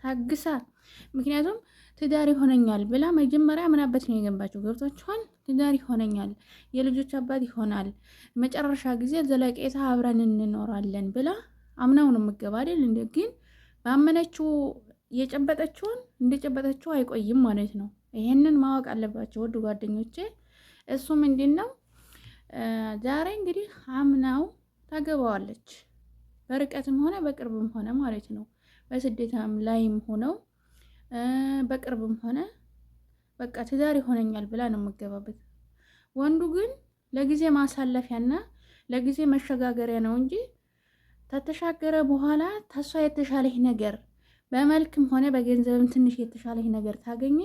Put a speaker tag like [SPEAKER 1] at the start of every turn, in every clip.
[SPEAKER 1] ታግሳ ምክንያቱም ትዳር ይሆነኛል ብላ መጀመሪያ ምናበት ነው የገባችው። ገብቷችኋል? ትዳር ይሆነኛል፣ የልጆች አባት ይሆናል፣ መጨረሻ ጊዜ ዘለቄታ አብረን እንኖራለን ብላ አምናው ነው የምገባ አይደል እንዴ? ግን ባመነችው የጨበጠችውን እንደጨበጠችው አይቆይም ማለት ነው። ይሄንን ማወቅ አለባቸው ውድ ጓደኞቼ። እሱ ምንድነው ዛሬ እንግዲህ አምናው ታገባዋለች፣ በርቀትም ሆነ በቅርብም ሆነ ማለት ነው። በስደትም ላይም ሆነው በቅርብም ሆነ በቃ ትዳር ይሆነኛል ብላ ነው የምገባበት። ወንዱ ግን ለጊዜ ማሳለፊያና ለጊዜ መሸጋገሪያ ነው እንጂ ተተሻገረ በኋላ ተሷ የተሻለህ ነገር በመልክም ሆነ በገንዘብም ትንሽ የተሻለህ ነገር ታገኘ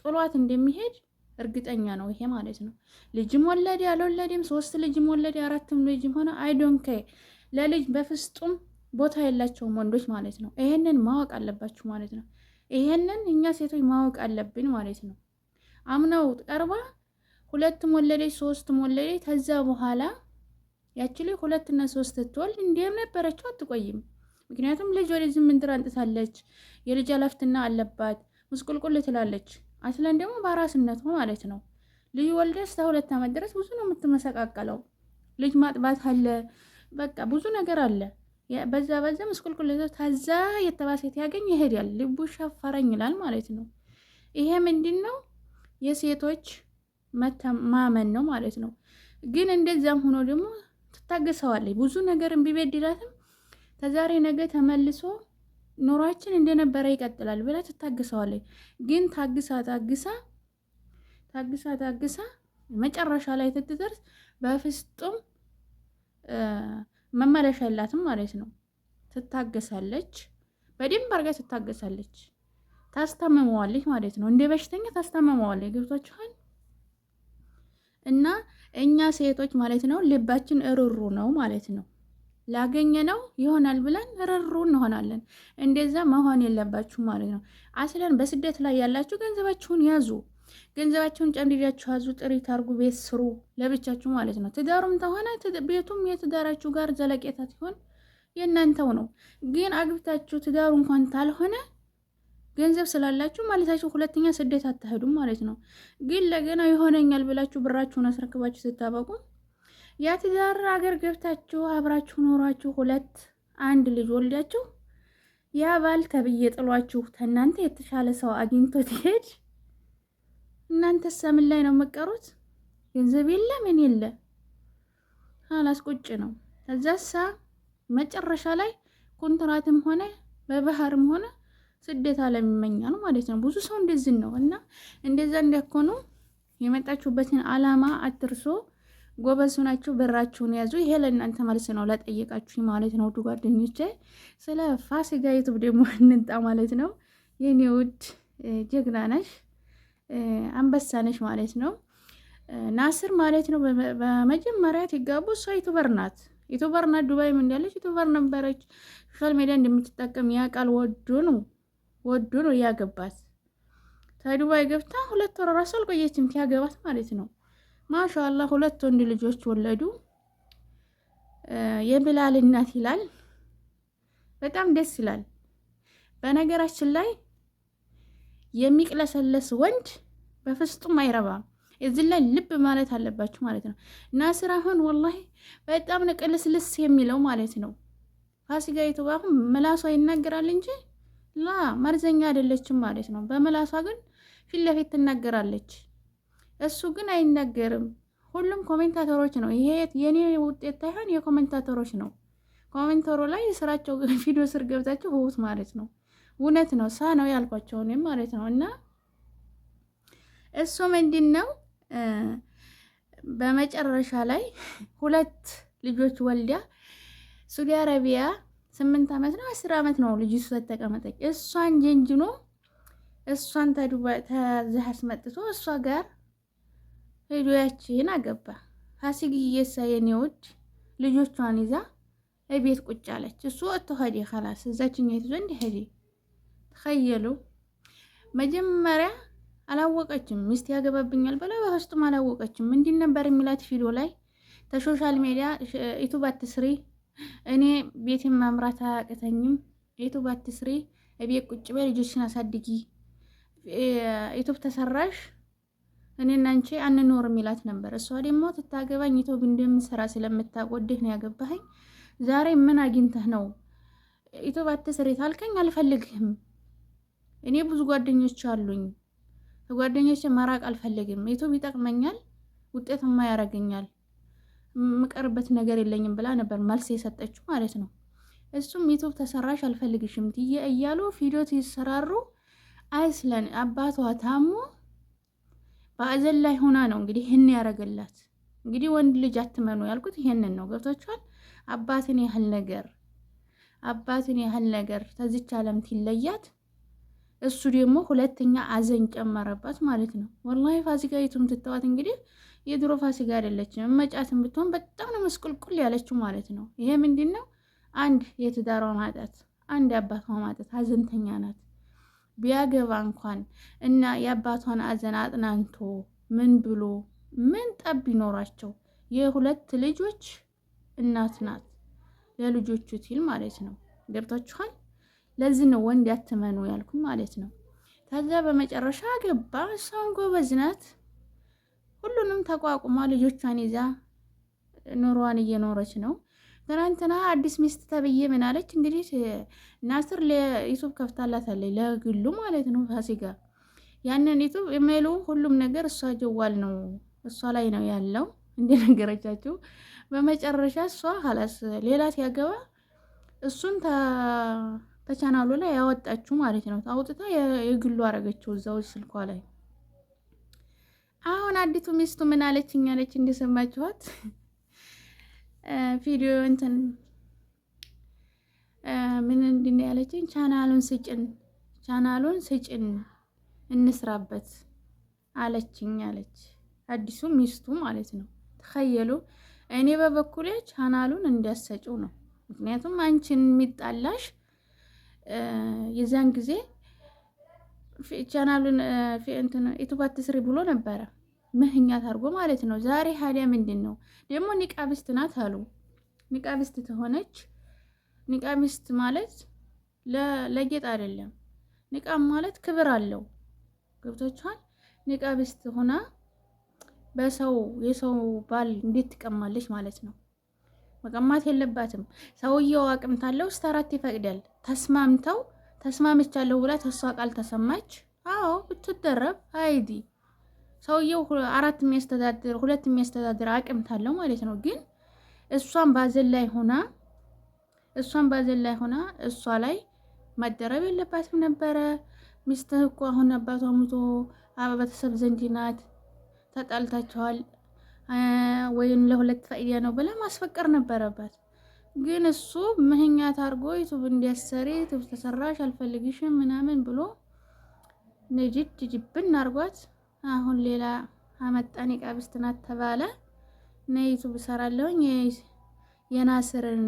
[SPEAKER 1] ጥሏት እንደሚሄድ እርግጠኛ ነው ይሄ ማለት ነው። ልጅም ወለደ ያልወለደም 3 ልጅም ወለደ 4 ልጅም ሆነ አይዶንከ ለልጅ በፍጹም ቦታ የላቸውም ወንዶች ማለት ነው። ይሄንን ማወቅ አለባችሁ ማለት ነው። ይሄንን እኛ ሴቶች ማወቅ አለብን ማለት ነው። አምናው ቀርባ 2 ወለደች 3 ወለደች ከዛ በኋላ ያቺ ልጅ 2 እና 3 ትወልድ እንደም ነበረችው አትቆይም። ምክንያቱም ልጅ ወደዚህ ምንድር አንጥታለች፣ የልጅ አላፍትና አለባት፣ ምስቁልቁል ትላለች። አስለን ደግሞ በራስነት ማለት ነው። ልጅ ወልደሽ እስከ 2 ዓመት ድረስ ብዙ ነው የምትመሰቃቀለው። ልጅ ማጥባት አለ፣ በቃ ብዙ ነገር አለ። በዛ ምስቁልቁል ታዛ የተባሰት ያገኝ ይሄዳል፣ ልቡ ሻፈረኝ ይላል ማለት ነው። ይሄ ምንድነው የሴቶች ማመን ነው ማለት ነው። ግን እንደዛም ሆኖ ደግሞ ትታገሰዋለች። ብዙ ነገር ቢበድላትም ተዛሬ ነገ ተመልሶ ኑሯችን እንደነበረ ይቀጥላል ብላ ትታገሰዋለች። ግን ታግሳ መጨረሻ ላይ ትትደርስ በፍጹም መመለሻ የላትም ማለት ነው። ትታገሳለች፣ በደንብ አድርጋ ትታገሳለች፣ ታስታመመዋለች ማለት ነው። እንደ በሽተኛ ታስታመመዋለች። ገብቷችኋል? እና እኛ ሴቶች ማለት ነው ልባችን እሩሩ ነው ማለት ነው። ላገኘ ነው ይሆናል ብለን እሩሩ እንሆናለን። እንደዛ መሆን የለባችሁ ማለት ነው። አስለን በስደት ላይ ያላችሁ ገንዘባችሁን ያዙ፣ ገንዘባችሁን ጨምድዳችሁ ያዙ፣ ጥሪት አርጉ፣ ቤት ስሩ ለብቻችሁ ማለት ነው። ትዳሩም ተሆነ ቤቱም የትዳራችሁ ጋር ዘለቄታ ሲሆን የእናንተው ነው። ግን አግብታችሁ ትዳሩ እንኳን ታልሆነ ገንዘብ ስላላችሁ ማለታችሁ ሁለተኛ ስደት አትሄዱም ማለት ነው። ግን ለገና ይሆነኛል ብላችሁ ብራችሁን አስረክባችሁ ስታበቁ ያ ትዳር አገር ገብታችሁ አብራችሁ ኖራችሁ 2 ልጅ ወልዳችሁ ያ ባል ተብዬ ጥሏችሁ ተናንተ የተሻለ ሰው አግኝቶ ትሄድ፣ እናንተስ ምን ላይ ነው መቀሩት? ገንዘብ የለ ምን የለ አላስቆጭ ነው። ከዛሳ መጨረሻ ላይ ኮንትራትም ሆነ በባህርም ሆነ ስደት አለም ይመኛል ማለት ነው። ብዙ ሰው እንደዚህ ነው። እና እንደዛ እንደኮኑ የመጣችሁበትን አላማ አትርሶ፣ ጎበዝ ናችሁ፣ ብራችሁን ያዙ። ይሄ ለእናንተ መልስ ነው ለጠየቃችሁ ማለት ነው። ውድ ጓደኞቼ ስለ ፋሲካ ዩቱብ ደግሞ እንንጣ ማለት ነው። የኔ ውድ ጀግና ነሽ፣ አንበሳ ነሽ ማለት ነው። ናስር ማለት ነው በመጀመሪያ ትጋቡ እሷ ዩቱበር ናት። ዱባይም እንዳለች ዩቱበር ነበረች። ሶሻል ሚዲያ እንደምትጠቀም ያውቃል። ወዶ ነው ያገባት። ከዱባይ ገብታ 2 ወር ራሱ አልቆየችም ያገባት ማለት ነው። ማሻአላህ 2 ወንድ ልጆች ወለዱ። የብላል እናት ይላል። በጣም ደስ ይላል። በነገራችን ላይ የሚቅለሰለስ ወንድ በፍጹም አይረባም። እዚህ ላይ ልብ ማለት አለባችሁ ማለት ነው። ናስር አሁን ወላሂ በጣም ንቅልስልስ የሚለው ማለት ነው። ፋሲካ ዩቱብ አሁን ምላሷ ይናገራል እንጂ መርዘኛ አይደለችም ማለት ነው። በምላሷ ግን ፊት ለፊት ትናገራለች። እሱ ግን አይናገርም። ሁሉም ኮሜንታተሮች ነው። ይሄ የኔ ውጤት ሳይሆን የኮሜንታተሮች ነው። ኮሜንታተሩ ላይ ስራቸው ቪዲዮ ስር ገብታችሁ ሆት ማለት ነው። እውነት ነው ነው ያልኳቸው እኔም ማለት ነው። እና እሱ ምንድነው በመጨረሻ ላይ 2 ልጆች ወልዳ ሳውዲ አረቢያ 8 ዓመት ነው 10 ዓመት ነው ልጅቱ ተቀመጠች። እሷን ጀንጅኖ እሷን ተዝህ አስመጥቶ እሷ ጋር ሄዶያችን አገባ። ፋሲካዬ የኔ ውድ ልጆቿን ይዛ እቤት ቁጭ አለች። እሱ ወጥቶ ሄደ። خلاص እዛችኛይቱ ዘንድ ሄደ። ተኸየሉ መጀመሪያ አላወቀችም። ሚስት ያገባብኛል ብላ በፍጹም አላወቀችም። ምንድን ነበር የሚላት ቪዲዮ ላይ ተሶሻል ሚዲያ ዩቲዩብ አትስሪ፣ እኔ ቤቴን ማምራት አያቅተኝም፣ ዩቲዩብ አትስሪ፣ እቤት ቁጭ በይ ልጆችን አሳድጊ፣ ዩቱብ ተሰራሽ እኔና አንቺ አንኖርም ይላት ነበር። እሷ ደግሞ ትታገባኝ ዩቱብ እንደምሰራ ስለምታቆድህ ነው ያገባኸኝ። ዛሬ ምን አግኝተህ ነው ዩቱብ አትስሪ ታልከኝ? አልፈልግህም። እኔ ብዙ ጓደኞች አሉኝ፣ ጓደኞች መራቅ አልፈልግም። ዩቱብ ይጠቅመኛል፣ ውጤትማ ያደርገኛል፣ ምቀርበት ነገር የለኝም ብላ ነበር መልስ የሰጠችው ማለት ነው። እሱም ዩቱብ ተሰራሽ አልፈልግሽም ትዬ እያሉ ቪዲዮ ሲሰራሩ አይስለን አባቷ ታሞ በአዘን ላይ ሆና ነው እንግዲህ ይህን ያደረገላት። እንግዲህ ወንድ ልጅ አትመኑ ያልኩት ይሄንን ነው። ገብቷችኋል? አባትን ያህል ነገር ተዚች ዓለም ትለያት፣ እሱ ደግሞ ሁለተኛ አዘን ጨመረባት ማለት ነው። ወላሂ ፋሲካ ዩቱብ ትተዋት እንግዲህ የድሮ ፋሲካ አይደለችም። መጫትን ብትሆን በጣም ነው መስቁልቁል ያለችው ማለት ነው። ይሄ ምንድነው? አንድ የትዳሯ ማጣት፣ አንድ የአባቷ ማጣት፣ ሀዘንተኛ ናት። ቢያገባ እንኳን እና የአባቷን አዘን አጥናንቶ ምን ብሎ ምን ጠብ ይኖራቸው? የሁለት ልጆች እናት ናት፣ ለልጆቹ ትል ማለት ነው። ገብታችኋል? ለዚህ ነው ወንድ ያትመኑ ያልኩ ማለት ነው። ከዛ በመጨረሻ ገባ። እሷን ጎበዝ ናት፣ ሁሉንም ተቋቁማ ልጆቿን ይዛ ኑሯን እየኖረች ነው። ትናንትና አዲስ ሚስት ተብዬ ምን አለች እንግዲህ ናስር ለዩቱብ ከፍታላታለች ለግሉ ማለት ነው። ፋሲካ ያንን ዩቱብ ኢሜሉ ሁሉም ነገር እሷ ጀዋል ነው እሷ ላይ ነው ያለው እንደነገረቻችሁ። በመጨረሻ እሷ ሀላስ ሌላ ሲያገባ እሱን ተቻናሉ ላይ ያወጣችሁ ማለት ነው። አውጥታ የግሉ አረገችው እዛው ስልኳ ላይ። አሁን አዲቱ ሚስቱ ምን አለችኝ አለች እንደሰማችኋት ቪዲዮ እንትን ምን እንድነው ያለችኝ? ቻናሉን ስጭን እንስራበት አለችኝ አለች አዲሱ ሚስቱ ማለት ነው። ተኸየሉ። እኔ በበኩሌ ቻናሉን እንዲያሰጭው ነው። ምክንያቱም አንቺን የሚጣላሽ የዛን ጊዜ ቻናሉን እንትን ዩቱብ አትስሪ ብሎ ነበረ ምህኛት አድርጎ ማለት ነው። ዛሬ ሀዲያ ምንድን ነው ደግሞ ኒቃቢስት ናት አሉ። ኒቃቢስት ተሆነች፣ ኒቃቢስት ማለት ለጌጥ አይደለም። ኒቃብ ማለት ክብር አለው። ገብታችኋል? ኒቃቢስት ሆና የሰው ባል እንዴት ትቀማለች ማለት ነው። መቀማት የለባትም። ሰውየው አቅምታለው እስከ 4 ይፈቅዳል። ተስማምቻለሁ ብላ ተሷ ቃል ተሰማች። አዎ ብትደረብ አይዲ ሰውየው 4 የሚያስተዳድር 2 የሚያስተዳድር አቅምታለው ማለት ነው። ግን እሷን ባዘን ላይ ሆና እሷ ላይ መደረብ የለባትም ነበረ። ሚስትህ እኮ አሁን አባቷ ሙቶ ቤተሰብ ዘንድ ናት፣ ተጣልታቸዋል ወይም ለሁለት ፋይዳ ነው ብላ ማስፈቀር ነበረባት። ግን እሱ ምህኛት አድርጎ ዩቱብ እንዲያሰሪ ዩቱብ ተሰራሽ አልፈልግሽም ምናምን ብሎ ጅብን አድርጓት። አሁን ሌላ አመጣን ኒቃቢስት ናት ተባለ። ዩቱብ እሰራለሁኝ የናስርን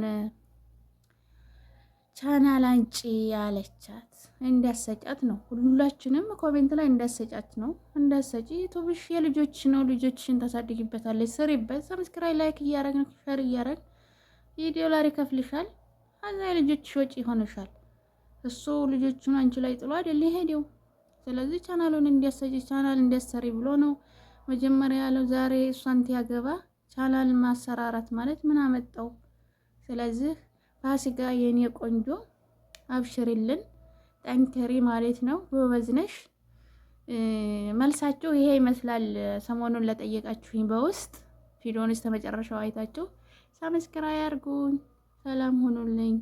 [SPEAKER 1] ቻናል አንጪ ያለቻት እንዲያሰጫት ነው። ሁላችንም ኮሜንት ላይ እንዲያሰጫት ነው። እንዲያሰጪ ዩቱብሽ የልጆች ነው፣ ልጆችሽን ታሳድጊበታለች፣ ስሪበት። ሰብስክራይብ ላይክ እያረግን ሸር እያረግ $1 ይከፍልሻል። አዛ የልጆችሽ ወጪ ይሆንሻል። እሱ ልጆቹን አንቺ ላይ ጥሎ አይደል ይሄደው። ስለዚህ ቻናሉን እንዲያሰጪ ቻናል እንዲያሰሪ ብሎ ነው መጀመሪያ ያለው። ዛሬ እሷን ያገባ ቻናል ማሰራራት ማለት ምን አመጣው? ስለዚህ ፋሲካ የኔ ቆንጆ አብሽሪልን፣ ጠንከሪ ማለት ነው። ጎበዝ ነሽ። መልሳችሁ ይሄ ይመስላል። ሰሞኑን ለጠየቃችሁኝ በውስጥ ቪዲዮውን እስከ መጨረሻው አይታችሁ ሰብስክራይብ አድርጉኝ። ሰላም ሁኑልኝ።